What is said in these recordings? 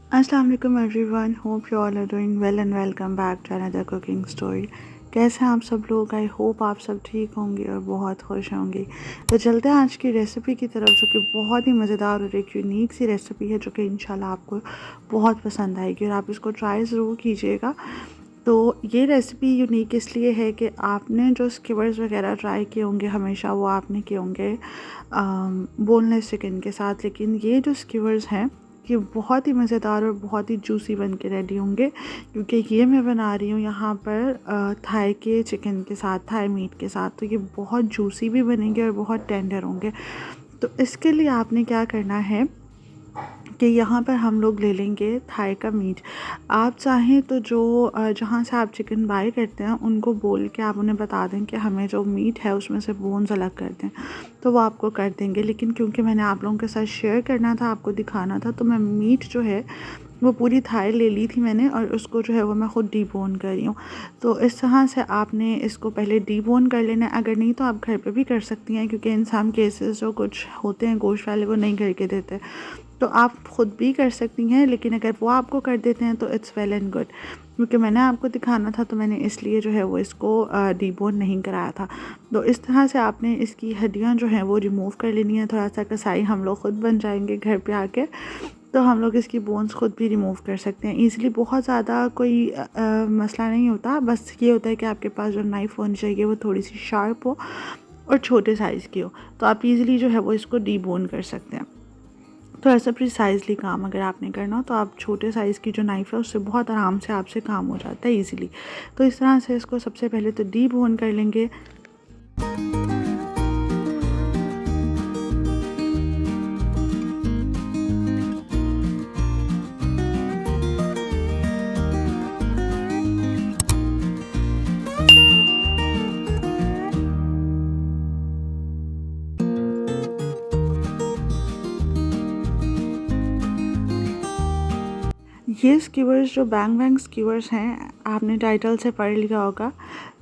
अस्सलाम वालेकुम everyone, hope you all are doing well and welcome back to another cooking story. कैसे हैं आप सब लोग? आई होप आप सब ठीक होंगे और बहुत खुश होंगे। तो चलते हैं आज की रेसिपी की तरफ, जो कि बहुत ही मज़ेदार और एक यूनिक सी रेसिपी है, जो कि इंशाल्लाह आपको बहुत पसंद आएगी और आप इसको ट्राई ज़रूर कीजिएगा। तो ये रेसिपी यूनिक इसलिए है कि आपने जो स्कीवर्स वगैरह ट्राई किए होंगे हमेशा, वो आपने किए होंगे बोनलेस चिकन के साथ, लेकिन ये जो स्कीवर्स हैं ये बहुत ही मज़ेदार और बहुत ही जूसी बन के रेडी होंगे, क्योंकि ये मैं बना रही हूँ यहाँ पर थाई के चिकन के साथ, थाई मीट के साथ। तो ये बहुत जूसी भी बनेंगे और बहुत टेंडर होंगे। तो इसके लिए आपने क्या करना है कि यहाँ पर हम लोग ले लेंगे थाई का मीट। आप चाहें तो जो जहाँ से आप चिकन बाय करते हैं उनको बोल के आप उन्हें बता दें कि हमें जो मीट है उसमें से बोन्स अलग कर दें, तो वो आपको कर देंगे। लेकिन क्योंकि मैंने आप लोगों के साथ शेयर करना था, आपको दिखाना था, तो मैं मीट जो है वो पूरी थाई ले ली थी मैंने, और उसको जो है वो मैं ख़ुद डीबोन कर रही हूँ। तो इस तरह से आपने इसको पहले डीबोन कर लेना है। अगर नहीं तो आप घर पे भी कर सकती हैं, क्योंकि इन सम केसेस जो कुछ होते हैं गोश्त वाले वो नहीं करके देते, तो आप ख़ुद भी कर सकती हैं। लेकिन अगर वो आपको कर देते हैं तो इट्स वेल एंड गुड, क्योंकि मैंने आपको दिखाना था तो मैंने इसलिए जो है वो इसको डीबोन नहीं कराया था। तो इस तरह से आपने इसकी हड्डियां जो हैं वो रिमूव कर लेनी है। थोड़ा सा कसाई हम लोग ख़ुद बन जाएंगे घर पे आके, तो हम लोग इसकी बोन्स ख़ुद भी रिमूव कर सकते हैं ईज़िली। बहुत ज़्यादा कोई मसला नहीं होता, बस ये होता है कि आपके पास जो नाइफ़ होनी चाहिए वो थोड़ी सी शार्प हो और छोटे साइज़ की हो, तो आप ईज़िली जो है वो इसको डीबोन कर सकते हैं। तो ऐसा प्रिसाइजली काम अगर आपने करना हो तो आप छोटे साइज़ की जो नाइफ़ है उससे बहुत आराम से आपसे काम हो जाता है ईज़िली। तो इस तरह से इसको सबसे पहले तो डीबोन कर लेंगे। ये स्कीवर्स जो बैंग बैंग स्कीवर्स हैं, आपने टाइटल से पढ़ लिया होगा।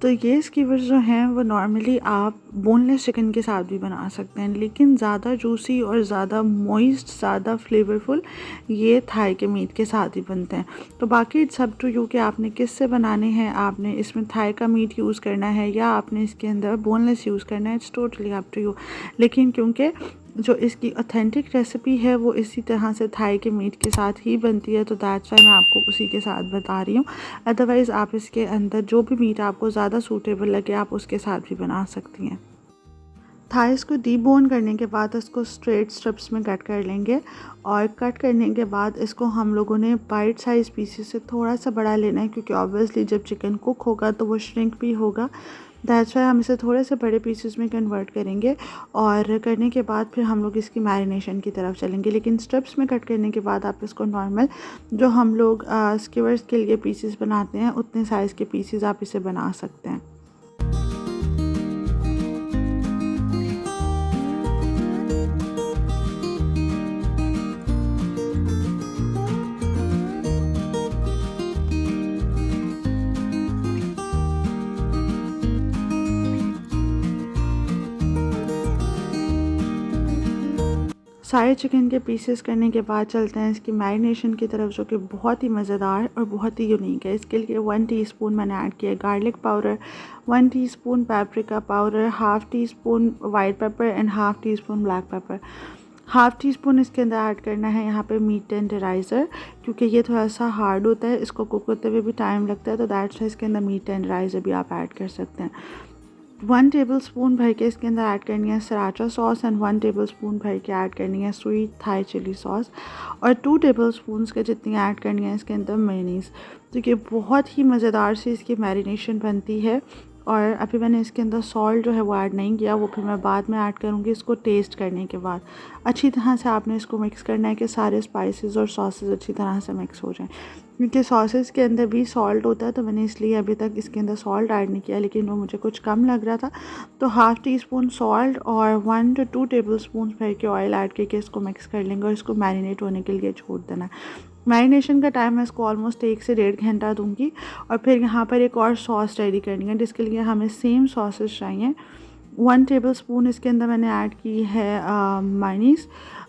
तो ये स्कीवर्स जो हैं वो नॉर्मली आप बोनलेस चिकन के साथ भी बना सकते हैं, लेकिन ज़्यादा जूसी और ज़्यादा मॉइस्ट, ज़्यादा फ्लेवरफुल ये थाई के मीट के साथ ही बनते हैं। तो बाकी इट्स अप टू यू कि आपने किस से बनाने हैं। आपने इसमें थाई का मीट यूज़ करना है या आपने इसके अंदर बोनलेस यूज़ करना है, it's totally up to you. लेकिन क्योंकि जो इसकी ऑथेंटिक रेसिपी है वो इसी तरह से थाई के मीट के साथ ही बनती है, तो दैट्स वाई मैं आपको उसी के साथ बता रही हूँ। अदरवाइज़ आप इसके अंदर जो भी मीट आपको ज़्यादा सूटेबल लगे आप उसके साथ भी बना सकती हैं। थाइस को डीबोन करने के बाद इसको स्ट्रेट स्ट्रिप्स में कट कर लेंगे, और कट करने के बाद इसको हम लोगों ने बाइट साइज़ पीसेस से थोड़ा सा बड़ा लेना है, क्योंकि ऑब्वियसली जब चिकन कुक होगा तो वो श्रिंक भी होगा। दैट्स वाई हम इसे थोड़े से बड़े पीसेस में कन्वर्ट करेंगे, और करने के बाद फिर हम लोग इसकी मैरिनेशन की तरफ चलेंगे। लेकिन स्ट्रिप्स में कट करने के बाद आप इसको नॉर्मल जो हम लोग स्कीवर्स के लिए पीसेस बनाते हैं उतने साइज़ के पीसेस आप इसे बना सकते हैं। सारे चिकन के पीसेस करने के बाद चलते हैं इसकी मैरिनेशन की तरफ, जो कि बहुत ही मज़ेदार और बहुत ही यूनिक है। इसके लिए 1 टीस्पून मैंने ऐड किया garlic powder, 1 teaspoon paprika powder, half tea spoon white paper and half tea spoon black pepper. Half tea spoon इसके अंदर ऐड करना है यहाँ पे मीट टेंडराइज़र, क्योंकि ये थोड़ा सा हार्ड होता है, इसको कुक होते हुए भी टाइम लगता है, तो दैट्स वाई इसके अंदर मीट टेंडराइज़र भी आप ऐड कर सकते हैं। 1 टेबल स्पून भर के इसके अंदर ऐड करनी है सराचा सॉस, एंड 1 टेबल स्पून भर के ऐड करनी है स्वीट थाई चिली सॉस, और 2 टेबल स्पून के जितनी ऐड करनी है इसके अंदर मेयोनीज़। तो ये बहुत ही मज़ेदार सी इसकी मैरिनेशन बनती है। और अभी मैंने इसके अंदर सॉल्ट जो है वो ऐड नहीं किया, वो फिर मैं बाद में ऐड करूँगी इसको टेस्ट करने के बाद। अच्छी तरह से आपने इसको मिक्स करना है कि सारे स्पाइसेस और सॉसेस अच्छी तरह से मिक्स हो जाएं, क्योंकि सॉसेस के अंदर भी सॉल्ट होता है, तो मैंने इसलिए अभी तक इसके अंदर सॉल्ट ऐड नहीं किया, लेकिन वो मुझे कुछ कम लग रहा था। तो हाफ़ टी स्पून सॉल्ट और 1 to 2 टेबल स्पून भर के ऑयल ऐड करके इसको मिक्स कर लेंगे और इसको मैरिनेट होने के लिए छोड़ देना है। मैरिनेशन का टाइम मैं इसको ऑलमोस्ट 1 से 1.5 घंटा दूंगी। और फिर यहाँ पर एक और सॉस रेडी करनी है, जिसके लिए हमें सेम सॉसेस चाहिए। 1 टेबल स्पून इसके अंदर मैंने ऐड की है मायोनीज़,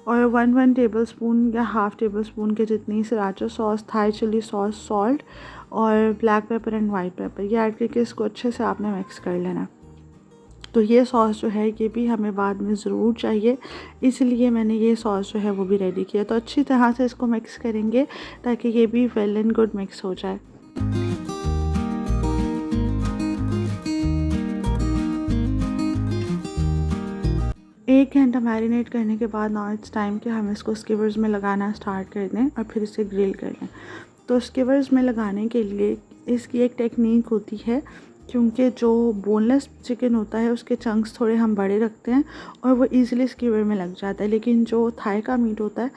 और 1 टेबल स्पून या हाफ़ टेबल स्पून के जितनी sriracha sauce, Thai chilli sauce, salt और black pepper and white pepper ये ऐड करके इसको अच्छे से आपने मिक्स कर लेना है। तो ये सॉस जो है ये भी हमें बाद में ज़रूर चाहिए, इसलिए मैंने ये सॉस जो है वो भी रेडी किया। तो अच्छी तरह से इसको मिक्स करेंगे ताकि ये भी वेल एंड गुड मिक्स हो जाए। एक घंटा मैरिनेट करने के बाद नाउ इट्स टाइम कि हम इसको स्कीवर्स में लगाना स्टार्ट कर दें और फिर इसे ग्रिल कर लें। तो स्कीवर्स में लगाने के लिए इसकी एक टेक्निक होती है, क्योंकि जो बोनलेस चिकन होता है उसके चंक्स थोड़े हम बड़े रखते हैं और वो ईज़िली स्कीवर में लग जाता है, लेकिन जो थाई का मीट होता है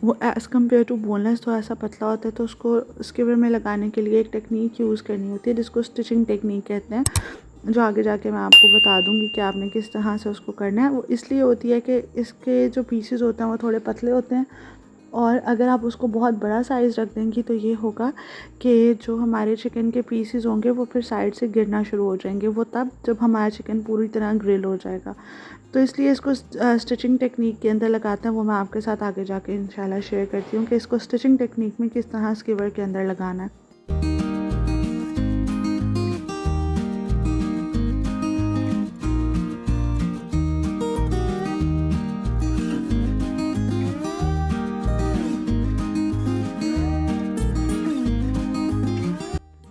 वो एज़ कम्पेयर टू बोनलेस थोड़ा सा पतला होता है। तो उसको स्कीवर में लगाने के लिए एक टेक्निक यूज़ करनी होती है जिसको स्टिचिंग टेक्निक कहते हैं, जो आगे जाके मैं आपको बता दूंगी कि आपने किस तरह से उसको करना है। वो इसलिए होती है कि इसके जो पीसेस होते हैं वो थोड़े पतले होते हैं, और अगर आप उसको बहुत बड़ा साइज़ रख देंगी तो ये होगा कि जो हमारे चिकन के पीसेस होंगे वो फिर साइड से गिरना शुरू हो जाएंगे, वो तब जब हमारा चिकन पूरी तरह ग्रिल हो जाएगा। तो इसलिए इसको स्टिचिंग टेक्निक के अंदर लगाते हैं, वो मैं आपके साथ आगे जाके इंशाल्लाह शेयर करती हूँ कि इसको स्टिचिंग टेक्निक में किस तरह स्कीवर के अंदर लगाना है।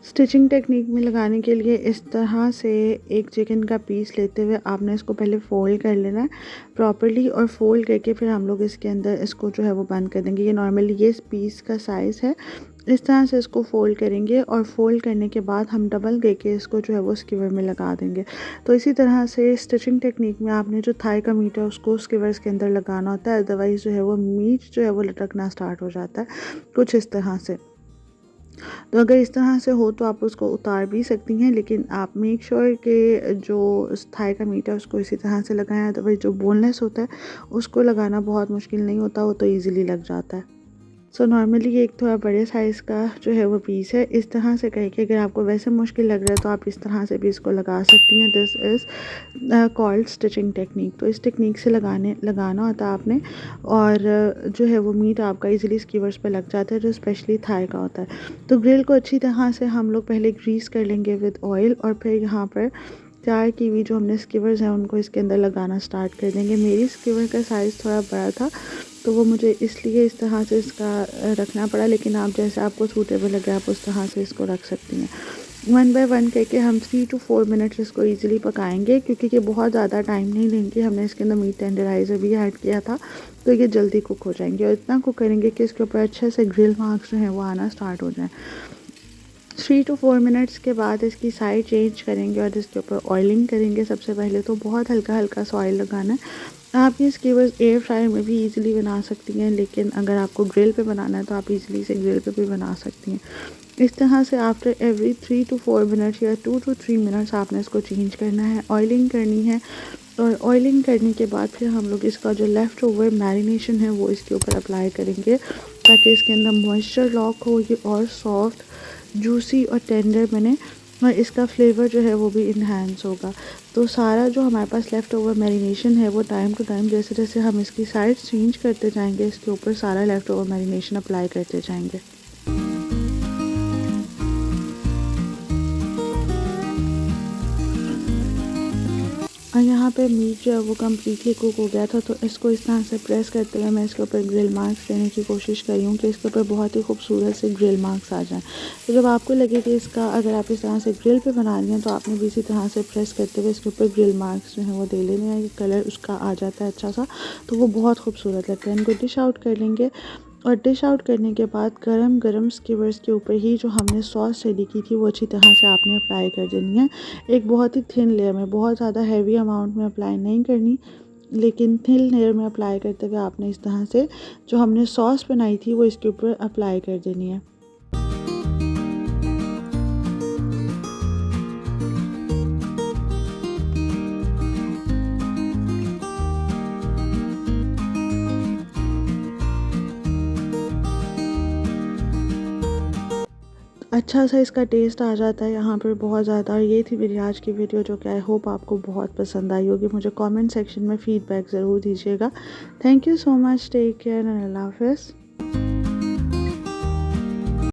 स्टिचिंग टेक्निक में लगाने के लिए इस तरह से एक चिकन का पीस लेते हुए आपने इसको पहले फ़ोल्ड कर लेना है प्रॉपर्ली, और फ़ोल्ड करके फिर हम लोग इसके अंदर इसको जो है वो बंद कर देंगे। ये नॉर्मली ये पीस का साइज़ है, इस तरह से इसको फ़ोल्ड करेंगे और फ़ोल्ड करने के बाद हम डबल करके इसको जो है वो स्कीवर में लगा देंगे। तो इसी तरह से स्टिचिंग टेक्निक में आपने जो थाई का मीट है उसको स्कीवर्स के अंदर लगाना होता है, अदरवाइज़ जो है वो मीट जो है वो लटकना स्टार्ट हो जाता है कुछ इस तरह से। तो अगर इस तरह से हो तो आप उसको उतार भी सकती हैं, लेकिन आप मेक श्योर कि जो थाई का मीट है उसको इसी तरह से लगाएं, अदरवाइज जो बोनलेस होता है उसको लगाना बहुत मुश्किल नहीं होता, वो तो ईज़िली लग जाता है। सो नॉर्मली ये एक थोड़ा बड़े साइज़ का जो है वो पीस है, इस तरह से करके अगर आपको वैसे मुश्किल लग रहा है तो आप इस तरह से भी इसको लगा सकती हैं। This is called stitching technique. तो इस टेक्निक से लगाना होता है आपने, और जो है वो मीट आपका इजीली स्कीवर्स पे लग जाता है, जो स्पेशली थाई का होता है। तो ग्रिल को अच्छी तरह से हम लोग पहले ग्रीस कर लेंगे विद ऑयल, और फिर यहाँ पर 4 कीवी जो हमने स्कीवर्स हैं उनको इसके अंदर लगाना स्टार्ट कर देंगे। मेरी स्कीवर का साइज़ थोड़ा बड़ा था तो वो मुझे इसलिए इस तरह से इसका रखना पड़ा, लेकिन आप जैसे आपको सूटेबल लगे आप उस तरह से इसको रख सकती हैं। 1 बाय 1 करके हम 3 to 4 मिनट्स इसको ईज़िली पकाएंगे, क्योंकि ये बहुत ज़्यादा टाइम नहीं लेंगे। हमने इसके अंदर मीट टेंडराइज़र भी ऐड किया था तो ये जल्दी कुक हो जाएंगे, और इतना कुक करेंगे कि इसके ऊपर अच्छे से ग्रिल मार्क्स जो हैं वो आना स्टार्ट हो जाएँ। 3 to 4 मिनट्स के बाद इसकी साइड चेंज करेंगे और इसके ऊपर ऑयलिंग करेंगे। सबसे पहले तो बहुत हल्का हल्का सा ऑयल लगाना है। आप ये स्कीवर्स एयर फ्रायर में भी इजीली बना सकती हैं, लेकिन अगर आपको ग्रिल पे बनाना है तो आप इजीली इसे ग्रिल पे भी बना सकती हैं। इस तरह से आफ्टर एवरी 3 to 4 मिनट्स या 2 to 3 मिनट्स आपने इसको चेंज करना है, ऑयलिंग करनी है। और ऑयलिंग करने के बाद फिर हम लोग इसका जो लेफ़्ट ओवर मैरिनेशन है वो इसके ऊपर अप्लाई करेंगे, ताकि इसके अंदर मॉइस्चर लॉक हो, ये और सॉफ्ट जूसी और टेंडर बने, और इसका फ्लेवर जो है वो भी इन्हांस होगा। तो सारा जो हमारे पास लेफ़्ट ओवर मैरिनेशन है वो टाइम टू टाइम जैसे जैसे हम इसकी साइड चेंज करते जाएंगे इसके ऊपर सारा लेफ़्ट ओवर मैरिनेशन अप्लाई करते जाएंगे। और यहाँ पे मीट जो है वो कम्प्लीटली कुक हो गया था, तो इसको इस तरह से प्रेस करते हुए मैं इसके ऊपर ग्रिल मार्क्स देने की कोशिश करी हूँ कि इसके ऊपर बहुत ही खूबसूरत से ग्रिल मार्क्स आ जाएं। तो जब आपको लगे कि इसका अगर आप इस तरह से ग्रिल पे बना रही हैं तो आपने भी इसी तरह से प्रेस करते हुए इसके ऊपर ग्रिल मार्क्स जो हैं वो दे लेने हैं। कलर उसका आ जाता है अच्छा सा, तो वो बहुत खूबसूरत लगता है। इनको डिश आउट कर लेंगे, और डिश आउट करने के बाद गरम गरम स्कीवर्स के ऊपर ही जो हमने सॉस रेडी की थी वो अच्छी तरह से आपने अप्लाई कर देनी है। एक बहुत ही थिन लेयर में, बहुत ज़्यादा हैवी अमाउंट में अप्लाई नहीं करनी, लेकिन थिन लेयर में अप्लाई करते हुए आपने इस तरह से जो हमने सॉस बनाई थी वो इसके ऊपर अप्लाई कर देनी है। अच्छा सा इसका टेस्ट आ जाता है यहाँ पर बहुत ज़्यादा। और ये थी मेरी आज की वीडियो, जो कि आई होप आपको बहुत पसंद आई होगी। मुझे कमेंट सेक्शन में फ़ीडबैक ज़रूर दीजिएगा। Thank you so much, take care and अल्लाह हाफ़िज़।